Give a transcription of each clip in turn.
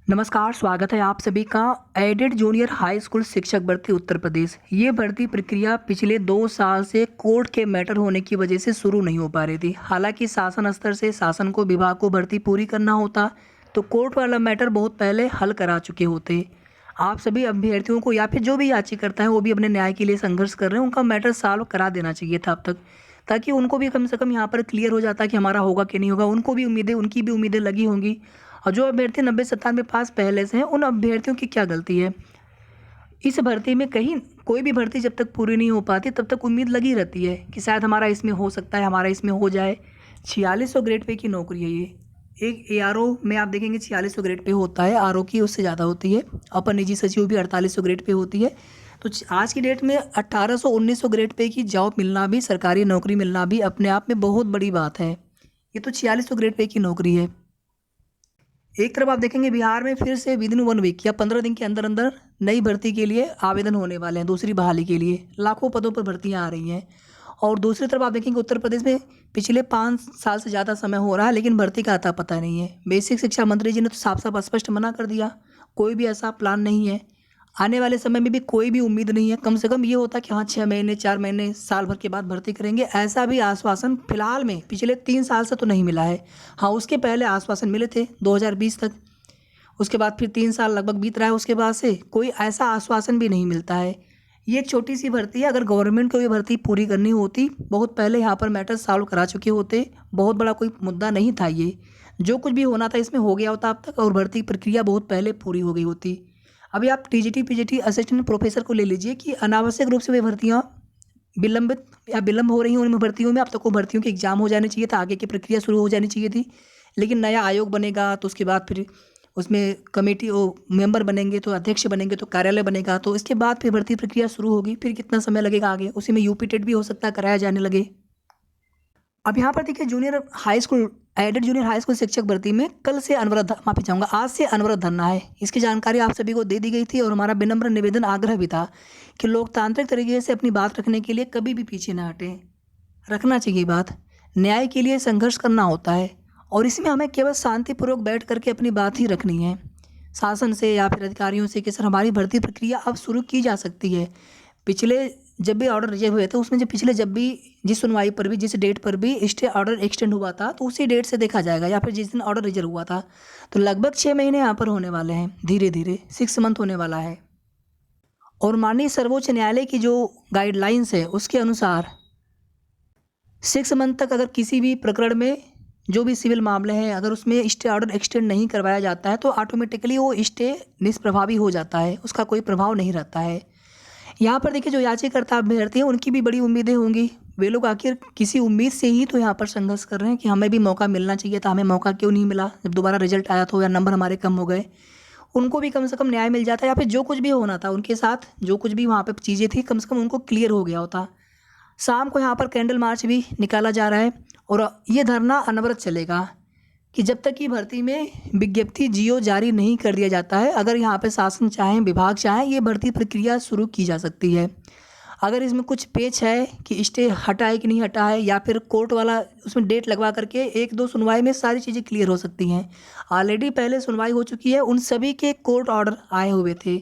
नमस्कार, स्वागत है आप सभी का एडेड जूनियर हाई स्कूल शिक्षक भर्ती उत्तर प्रदेश। ये भर्ती प्रक्रिया पिछले 2 साल से कोर्ट के मैटर होने की वजह से शुरू नहीं हो पा रही थी। हालांकि शासन स्तर से शासन को विभाग को भर्ती पूरी करना होता तो कोर्ट वाला मैटर बहुत पहले हल करा चुके होते। आप सभी अभ्यर्थियों को या फिर जो भी याचिकाकर्ता है वो भी अपने न्याय के लिए संघर्ष कर रहे हैं, उनका मैटर सॉल्व करा देना चाहिए था अब तक, ताकि उनको भी कम से कम यहाँ पर क्लियर हो जाता कि हमारा होगा कि नहीं होगा। उनको भी उम्मीदें उनकी भी उम्मीदें लगी होंगी। और जो अभ्यर्थी 90-97 पास पहले से हैं, उन अभ्यर्थियों की क्या गलती है। इस भर्ती में कहीं कोई भी भर्ती जब तक पूरी नहीं हो पाती तब तक उम्मीद लगी रहती है कि शायद हमारा इसमें हो सकता है, हमारा इसमें हो जाए। 4600 ग्रेड पे की नौकरी है ये। एक ARO में आप देखेंगे 4600 ग्रेड पे होता है, RO की उससे ज़्यादा होती है। अपर निजी सचिव भी 4800 ग्रेड पे होती है। तो आज की डेट में 1800-1900 ग्रेड पे की जॉब मिलना भी, सरकारी नौकरी मिलना भी अपने आप में बहुत बड़ी बात है। ये तो 4600 ग्रेड पे की नौकरी है। एक तरफ आप देखेंगे बिहार में फिर से विदिन 1 वीक या 15 दिन के अंदर अंदर नई भर्ती के लिए आवेदन होने वाले हैं। दूसरी बहाली के लिए लाखों पदों पर भर्तियां आ रही हैं। और दूसरी तरफ आप देखेंगे उत्तर प्रदेश में पिछले 5 साल से ज़्यादा समय हो रहा है, लेकिन भर्ती का आता पता नहीं है। बेसिक शिक्षा मंत्री जी ने तो साफ साफ स्पष्ट मना कर दिया, कोई भी ऐसा प्लान नहीं है। आने वाले समय में भी कोई भी उम्मीद नहीं है। कम से कम ये होता कि हाँ 6 महीने 4 महीने साल भर के बाद भर्ती करेंगे, ऐसा भी आश्वासन फिलहाल में पिछले 3 साल से तो नहीं मिला है। हाँ, उसके पहले आश्वासन मिले थे 2020 तक। उसके बाद फिर 3 साल लगभग बीत रहा है, उसके बाद से कोई ऐसा आश्वासन भी नहीं मिलता है। ये एक छोटी सी भर्ती है। अगर गवर्नमेंट को ये भर्ती पूरी करनी होती, बहुत पहले यहाँ पर मैटर सॉल्व करा चुके होते। बहुत बड़ा कोई मुद्दा नहीं था ये। जो कुछ भी होना था इसमें हो गया होता अब तक, और भर्ती प्रक्रिया बहुत पहले पूरी हो गई होती। अभी आप TGT PGT असिस्टेंट प्रोफेसर को ले लीजिए कि अनावश्यक रूप से वे भर्तियाँ विलंबित या विलंब हो रही हैं उनमें भर्तियों में। अब तक वो भर्तियों के एग्जाम हो जाने चाहिए था, आगे की प्रक्रिया शुरू हो जानी चाहिए थी। लेकिन नया आयोग बनेगा तो उसके बाद फिर उसमें कमेटी वो मेंबर बनेंगे, तो अध्यक्ष बनेंगे, तो कार्यालय बनेगा, तो इसके बाद फिर भर्ती प्रक्रिया शुरू होगी। फिर कितना समय लगेगा आगे, उसी में UP टेट भी हो सकता है कराया जाने लगे। अब यहाँ पर देखिए junior high school aided junior high school शिक्षक भर्ती में कल से अनवरत माफी चाहूँगा आज से अनवरत धरना है। इसकी जानकारी आप सभी को दे दी गई थी और हमारा विनम्र निवेदन आग्रह भी था कि लोकतांत्रिक तरीके से अपनी बात रखने के लिए कभी भी पीछे ना हटें। रखना चाहिए बात, न्याय के लिए संघर्ष करना होता है और इसमें हमें केवल शांतिपूर्वक बैठ करके अपनी बात ही रखनी है शासन से या फिर अधिकारियों से कि सर हमारी भर्ती प्रक्रिया अब शुरू की जा सकती है। पिछले जब भी ऑर्डर रिजर्व हुए थे उसमें जब भी जिस सुनवाई पर भी जिस डेट पर भी स्टे ऑर्डर एक्सटेंड हुआ था तो उसी डेट से देखा जाएगा, या फिर जिस दिन ऑर्डर रिजर्व हुआ था। तो लगभग 6 महीने यहाँ पर होने वाले हैं, धीरे धीरे 6 मंथ होने वाला है। और माननीय सर्वोच्च न्यायालय की जो गाइडलाइंस है उसके अनुसार 6 मंथ तक अगर किसी भी प्रकरण में जो भी सिविल मामले हैं अगर उसमें स्टे ऑर्डर एक्सटेंड नहीं करवाया जाता है तो ऑटोमेटिकली वो स्टे निष्प्रभावी हो जाता है, उसका कोई प्रभाव नहीं रहता है। यहाँ पर देखिए जो याचिकाकर्ता अभ्यर्थी हैं उनकी भी बड़ी उम्मीदें होंगी। वे लोग आखिर किसी उम्मीद से ही तो यहाँ पर संघर्ष कर रहे हैं कि हमें भी मौका मिलना चाहिए था, हमें मौका क्यों नहीं मिला जब दोबारा रिजल्ट आया तो, या नंबर हमारे कम हो गए। उनको भी कम से कम न्याय मिल जाता, या फिर जो कुछ भी होना था उनके साथ, जो कुछ भी वहाँ पर चीज़ें थी कम से कम उनको क्लियर हो गया होता। शाम को यहाँ पर कैंडल मार्च भी निकाला जा रहा है और ये धरना अनवरत चलेगा कि जब तक कि भर्ती में विज्ञप्ति जियो जारी नहीं कर दिया जाता है। अगर यहाँ पे शासन चाहे, विभाग चाहे, ये भर्ती प्रक्रिया शुरू की जा सकती है। अगर इसमें कुछ पेच है कि स्टे हटा है कि नहीं हटा है, या फिर कोर्ट वाला उसमें डेट लगवा करके 1-2 सुनवाई में सारी चीज़ें क्लियर हो सकती हैं। ऑलरेडी पहले सुनवाई हो चुकी है, उन सभी के कोर्ट ऑर्डर आए हुए थे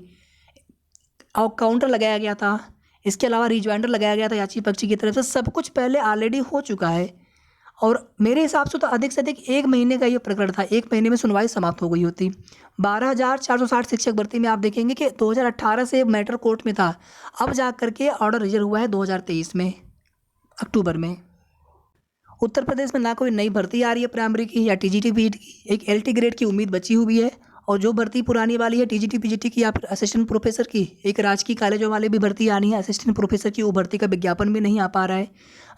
और काउंटर लगाया गया था। इसके अलावा रिजॉइंडर लगाया गया था याची पक्षी की तरफ से। सब कुछ पहले ऑलरेडी हो चुका है और मेरे हिसाब से तो अधिक से अधिक 1 महीने का ये प्रकरण था। 1 महीने में सुनवाई समाप्त हो गई होती। 12,460 शिक्षक भर्ती में आप देखेंगे कि 2018 से मैटर कोर्ट में था, अब जा करके ऑर्डर रिजर्व हुआ है 2023 में अक्टूबर में। उत्तर प्रदेश में ना कोई नई भर्ती आ रही है प्राइमरी की या TGT PGT की, एक LT ग्रेड की उम्मीद बची हुई है। और जो भर्ती पुरानी वाली है TGT PGT की या फिर असिस्टेंट प्रोफेसर की, एक राजकीय कॉलेजों वाले भी भर्ती आनी है असिस्टेंट प्रोफेसर की, वो भर्ती का विज्ञापन भी नहीं आ पा रहा है।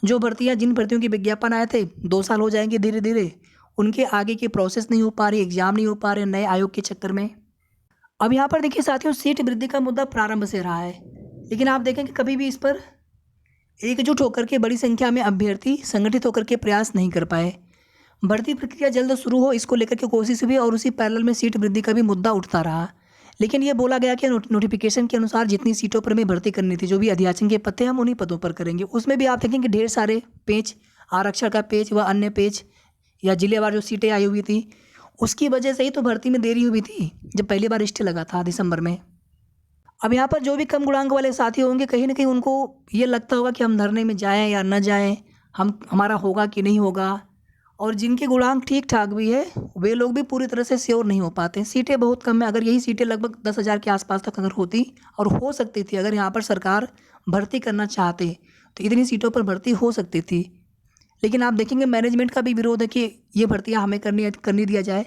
जो भर्तियाँ जिन भर्तियों के विज्ञापन आए थे 2 साल हो जाएंगे धीरे धीरे, उनके आगे की प्रोसेस नहीं हो पा रही, एग्जाम नहीं हो पा रहे नए आयोग के चक्कर में। अब यहाँ पर देखिए साथियों, सीट वृद्धि का मुद्दा प्रारंभ से रहा है, लेकिन आप देखें कि कभी भी इस पर एकजुट होकर के बड़ी संख्या में अभ्यर्थी संगठित होकर के प्रयास नहीं कर पाए। भर्ती प्रक्रिया जल्द शुरू हो इसको लेकर के कोशिश हुई और उसी पैरेलल में सीट वृद्धि का भी मुद्दा उठता रहा। लेकिन ये बोला गया कि नोटिफिकेशन के अनुसार जितनी सीटों पर हमें भर्ती करनी थी, जो भी अध्याचन के पद थे, हम उन्हीं पदों पर करेंगे। उसमें भी आप देखेंगे ढेर सारे पेज, आरक्षण का पेज व अन्य पेज या जिलेवार जो सीटें आई हुई थी, उसकी वजह से ही तो भर्ती में देरी हुई थी। जब पहली बार स्टे लगा था दिसंबर में। अब यहाँ पर जो भी कम गुणांक वाले साथी होंगे, कहीं ना कहीं उनको ये लगता होगा कि हम धरने में जाएं या न जाएं, हमारा होगा कि नहीं होगा। और जिनके गुणांक ठीक ठाक भी है, वे लोग भी पूरी तरह से श्योर नहीं हो पाते। सीटें बहुत कम है। अगर यही सीटें लगभग 10,000 के आसपास तक अगर होती और हो सकती थी, अगर यहाँ पर सरकार भर्ती करना चाहते तो इतनी सीटों पर भर्ती हो सकती थी। लेकिन आप देखेंगे मैनेजमेंट का भी विरोध है कि ये भर्तियाँ हमें करनी दिया जाए।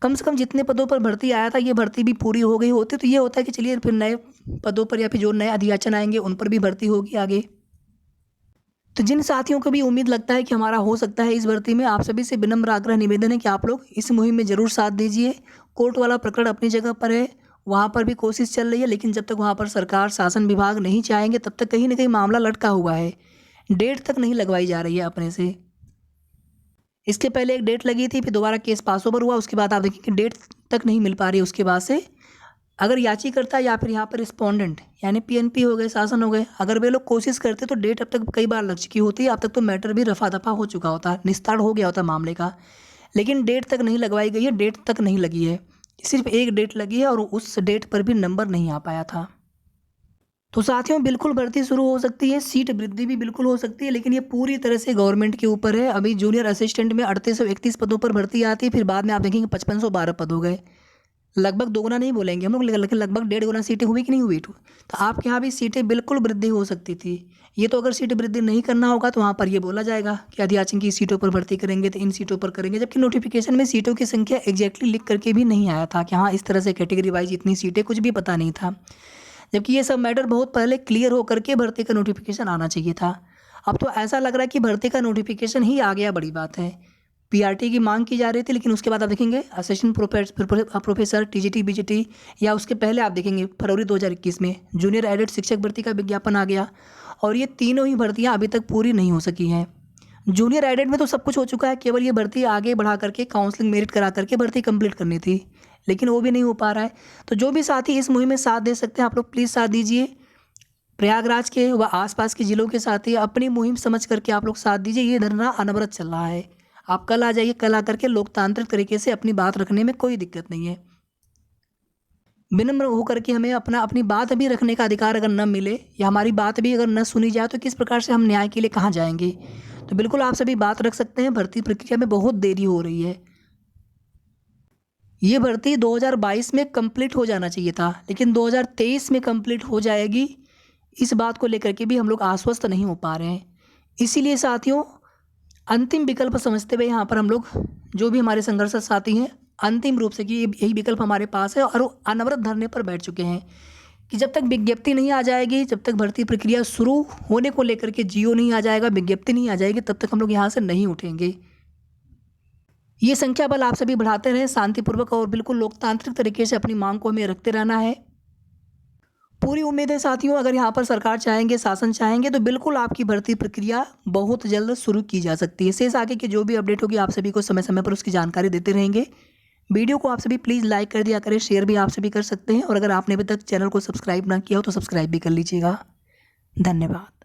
कम से कम जितने पदों पर भर्ती आया था, ये भर्ती भी पूरी हो गई होती तो ये होता है कि चलिए फिर नए पदों पर या फिर जो नए अधियाचन आएंगे उन पर भी भर्ती होगी आगे। तो जिन साथियों को भी उम्मीद लगता है कि हमारा हो सकता है इस भर्ती में, आप सभी से विनम्र आग्रह निवेदन है कि आप लोग इस मुहिम में ज़रूर साथ दीजिए। कोर्ट वाला प्रकरण अपनी जगह पर है, वहाँ पर भी कोशिश चल रही है, लेकिन जब तक वहाँ पर सरकार शासन विभाग नहीं चाहेंगे तब तक कहीं ना कहीं मामला लटका हुआ है। डेट तक नहीं लगवाई जा रही है अपने से। इसके पहले एक डेट लगी थी, फिर दोबारा केस पास ओवर हुआ, उसके बाद आप देखें कि डेट तक नहीं मिल पा रही। उसके बाद से अगर याचिकाकर्ता या फिर यहाँ पर रिस्पोंडेंट यानी पीएनपी हो गए, शासन हो गए, अगर वे लोग कोशिश करते तो डेट अब तक कई बार लग चुकी होती है। अब तक तो मैटर भी रफा दफा हो चुका होता, निस्तार हो गया होता मामले का। लेकिन डेट तक नहीं लगवाई गई है, डेट तक नहीं लगी है। सिर्फ एक डेट लगी है और उस डेट पर भी नंबर नहीं आ पाया था। तो साथियों, बिल्कुल भर्ती शुरू हो सकती है, सीट वृद्धि भी बिल्कुल हो सकती है, लेकिन ये पूरी तरह से गवर्नमेंट के ऊपर है। अभी जूनियर असिस्टेंट में 3831 पदों पर भर्ती आती है, फिर बाद में आप देखेंगे 5512 पद हो गए। लगभग दोगुना नहीं बोलेंगे हम लोग, लेकिन लगभग 1.5 गुना सीटें हुई कि नहीं हुई। तो आपके यहाँ भी सीटें बिल्कुल वृद्धि हो सकती थी। ये तो अगर सीट वृद्धि नहीं करना होगा तो वहाँ पर ये बोला जाएगा कि अधियाचन की सीटों पर भर्ती करेंगे तो इन सीटों पर करेंगे, जबकि नोटिफिकेशन में सीटों की संख्या एग्जैक्टली लिख करके भी नहीं आया था कि हाँ इस तरह से कैटेगरी वाइज इतनी सीटें, कुछ भी पता नहीं था। जबकि ये सब मैटर बहुत पहले क्लियर होकर के भर्ती का नोटिफिकेशन आना चाहिए था। अब तो ऐसा लग रहा है कि भर्ती का नोटिफिकेशन ही आ गया, बड़ी बात है। पीआरटी की मांग की जा रही थी, लेकिन उसके बाद आप देखेंगे असिस्टेंट प्रोफेसर टीजीटी बीजीटी, या उसके पहले आप देखेंगे फरवरी 2021 में जूनियर एडेड शिक्षक भर्ती का विज्ञापन आ गया। और ये तीनों ही भर्तियां अभी तक पूरी नहीं हो सकी हैं। जूनियर एडेड में तो सब कुछ हो चुका है, केवल ये भर्ती आगे बढ़ा करके काउंसलिंग मेरिट करा करके भर्ती कंप्लीट करनी थी, लेकिन वो भी नहीं हो पा रहा है। तो जो भी साथी इस मुहिम में साथ दे सकते हैं, आप लोग प्लीज़ साथ दीजिए। प्रयागराज के व आसपास के ज़िलों के साथी अपनी मुहिम समझ करके आप लोग साथ दीजिए। ये धरना अनवरत चल रहा है। आप कल आ जाइए, कल आकर के लोकतांत्रिक तरीके से अपनी बात रखने में कोई दिक्कत नहीं है। विनम्र होकर के हमें अपनी बात भी रखने का अधिकार अगर न मिले या हमारी बात भी अगर न सुनी जाए तो किस प्रकार से हम न्याय के लिए कहाँ जाएंगे। तो बिल्कुल आप सभी बात रख सकते हैं। भर्ती प्रक्रिया में बहुत देरी हो रही है। ये भर्ती 2022 में कंप्लीट हो जाना चाहिए था, लेकिन 2023 में कंप्लीट हो जाएगी, इस बात को लेकर के भी हम लोग आश्वस्त नहीं हो पा रहे हैं। इसीलिए साथियों, अंतिम विकल्प समझते हुए यहाँ पर हम लोग जो भी हमारे संघर्ष साथी हैं, अंतिम रूप से कि यही विकल्प हमारे पास है और वो अनवरत धरने पर बैठ चुके हैं कि जब तक विज्ञप्ति नहीं आ जाएगी, जब तक भर्ती प्रक्रिया शुरू होने को लेकर के जियो नहीं आ जाएगा, विज्ञप्ति नहीं आ जाएगी, तब तक हम लोग यहाँ से नहीं उठेंगे। ये संख्या बल आप सभी बढ़ाते रहें शांतिपूर्वक और बिल्कुल लोकतांत्रिक तरीके से अपनी मांग को हमें रखते रहना है। पूरी उम्मीद है साथियों, अगर यहाँ पर सरकार चाहेंगे, शासन चाहेंगे तो बिल्कुल आपकी भर्ती प्रक्रिया बहुत जल्द शुरू की जा सकती है। शेष आगे की जो भी अपडेट होगी आप सभी को समय समय पर उसकी जानकारी देते रहेंगे। वीडियो को आप सभी प्लीज़ लाइक कर दिया करें, शेयर भी आप सभी कर सकते हैं, और अगर आपने अभी तक चैनल को सब्सक्राइब ना किया हो तो सब्सक्राइब भी कर लीजिएगा। धन्यवाद।